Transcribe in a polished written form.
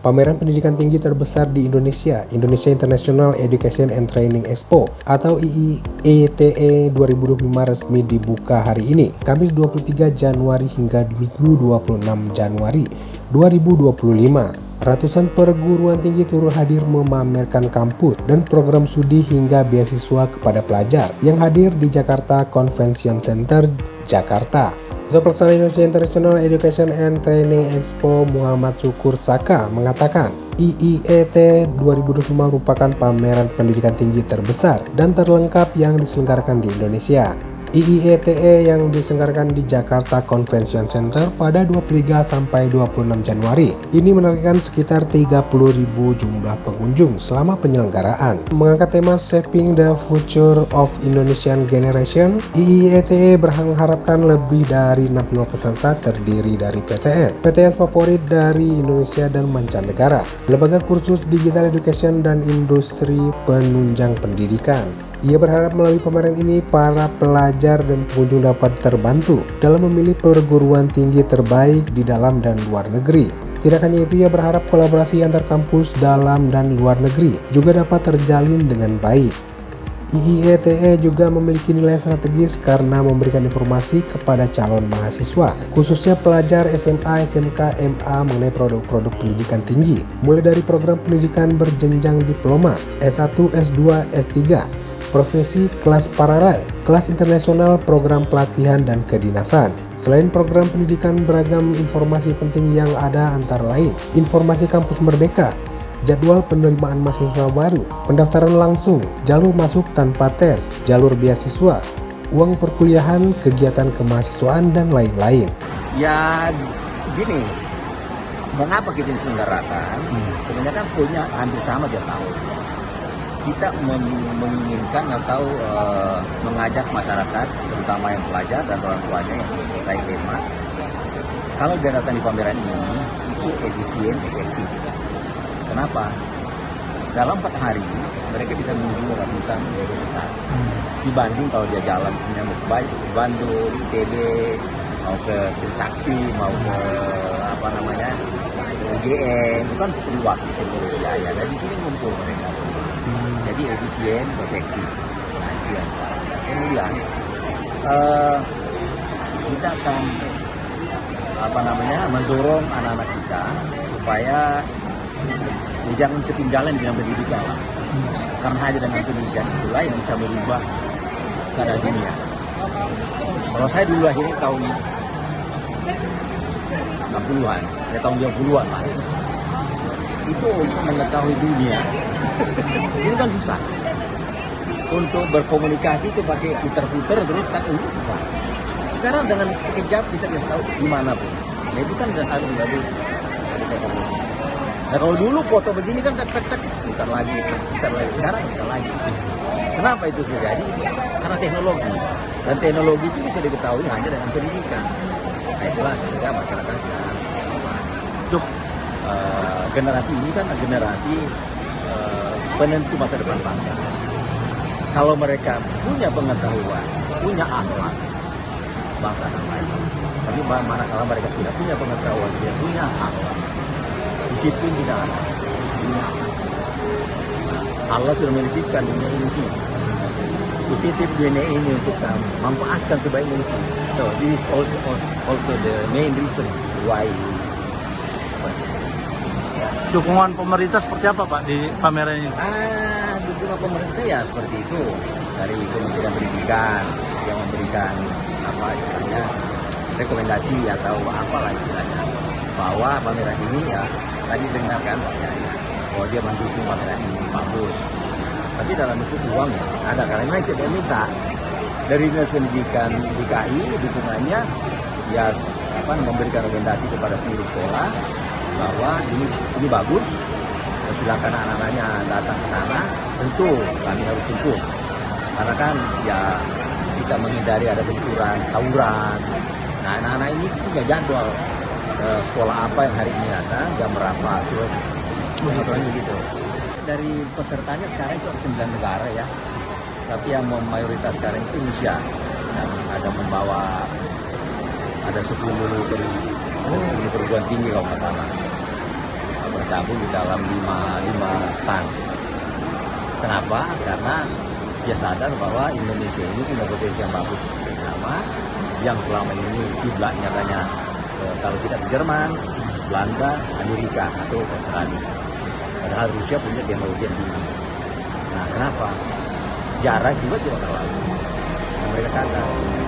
pameran pendidikan tinggi terbesar di Indonesia, Indonesia International Education and Training Expo atau IIETE 2025 resmi dibuka hari ini, Kamis 23 Januari hingga Minggu 26 Januari 2025. Ratusan perguruan tinggi turut hadir memamerkan kampus dan program studi hingga beasiswa kepada pelajar yang hadir di Jakarta Convention Center, Jakarta. Ketua Pelaksana Indonesia International Education and Training Expo Muhammad Syukur Saka mengatakan IIET 2025 merupakan pameran pendidikan tinggi terbesar dan terlengkap yang diselenggarakan di Indonesia. IIETE yang diselenggarakan di Jakarta Convention Center pada 23 sampai 26 Januari ini menargetkan sekitar 30.000 jumlah pengunjung selama penyelenggaraan. Mengangkat tema Shaping the Future of Indonesian Generation, IIETE mengharapkan lebih dari 65 peserta terdiri dari PTN favorit dari Indonesia dan mancanegara, lembaga kursus digital education dan industri penunjang pendidikan. Ia berharap melalui pameran ini para pelajar dan pengunjung dapat terbantu dalam memilih perguruan tinggi terbaik di dalam dan luar negeri. Tidak hanya itu, ia berharap kolaborasi antar kampus dalam dan luar negeri juga dapat terjalin dengan baik. IIETE juga memiliki nilai strategis karena memberikan informasi kepada calon mahasiswa, khususnya pelajar SMA, SMK, MA mengenai produk-produk pendidikan tinggi, mulai dari program pendidikan berjenjang diploma, S1, S2, S3, profesi, kelas paralel, kelas internasional, program pelatihan dan kedinasan. Selain program pendidikan, beragam informasi penting yang ada antara lain informasi kampus merdeka, jadwal penerimaan mahasiswa baru, pendaftaran langsung, jalur masuk tanpa tes, jalur beasiswa, uang perkuliahan, kegiatan kemahasiswaan dan lain-lain. Ya gini, mengapa kita diselenggarakan? Sebenarnya kan punya hampir sama dia tahu. Kita menginginkan atau mengajak masyarakat, terutama yang pelajar dan orang tuanya yang sudah selesai tema, kalau dia datang di pameran ini, itu efisien, efektif. Kenapa? Dalam 4 hari, mereka bisa mengunjungi ratusan universitas. Dibanding kalau dia jalan, misalnya mau ke Bandung, ITB, mau ke Trisakti, mau ke UGM, itu kan perlu waktu, perlu biaya. Dan di sini ngumpul mereka. Jadi efisien, efektif. Nah itu yang kemudian kita akan mendorong anak-anak kita supaya jangan ketinggalan dengan pendidikan. Karena hanya dengan pendidikan itulah yang bisa merubah keadaan dunia. Kalau saya dulu akhirnya tahun 60-an, ya tahun 20-an lah. Itu untuk mengetahui dunia itu kan susah. Untuk berkomunikasi itu pakai putar-putar terus tak susah. Sekarang dengan sekejap kita bisa tahu di mana pun. Nah itu kan sudah harus lebih. Nah kalau dulu foto begini kan tak putar lagi. Sekarang putar lagi. Kenapa itu terjadi? Karena teknologi. Dan teknologi itu bisa diketahui hanya dengan pendidikan. Nah itulah ketika masyarakat untuk generasi ini kan generasi penentu masa depan bangsa. Kalau mereka punya pengetahuan, punya akhlak, bangsa akan maju. Tapi manakala mereka tidak punya pengetahuan, tidak punya akhlak, disiplin tidak ada. Allah sudah menitipkan dunia ini. Kutitip dunia ini untuk kamu, manfaatkan sebaik mungkin. So this is also the main reason why. Dukungan pemerintah seperti apa Pak di pameran ini? Dukungan pemerintah ya seperti itu, dari Kementerian Pendidikan yang memberikan rekomendasi atau apalah istilahnya, bahwa pameran ini ya tadi dengarkan bahwa dia mendukung pameran ini bagus. Tapi dalam bentuk uang ya ada, karena kita minta dari Dinas Pendidikan DKI dukungannya ya memberikan rekomendasi kepada seluruh sekolah bahwa ini bagus, silakan anak-anaknya datang ke sana. Tentu kami harus dukung, karena kan ya kita menghindari ada benturan, tawuran. Nah anak-anak ini punya jadwal sekolah apa yang hari ini datang, jam berapa, aturannya gitu. Dari pesertanya sekarang itu ada 9 negara ya, tapi yang mayoritas sekarang itu Indonesia, yang ada membawa ada 10 perguruan tinggi kalau nggak salah. bergabung di dalam lima stand. Kenapa? Karena dia sadar bahwa Indonesia ini punya potensi yang bagus pertama, yang selama ini kiblatnya banyak kalau kita di Jerman, Belanda, Amerika atau Australia. Padahal Rusia punya teknologi yang tinggi. Nah, kenapa? Jarak juga tidak terlalu. Nah, mereka sadar.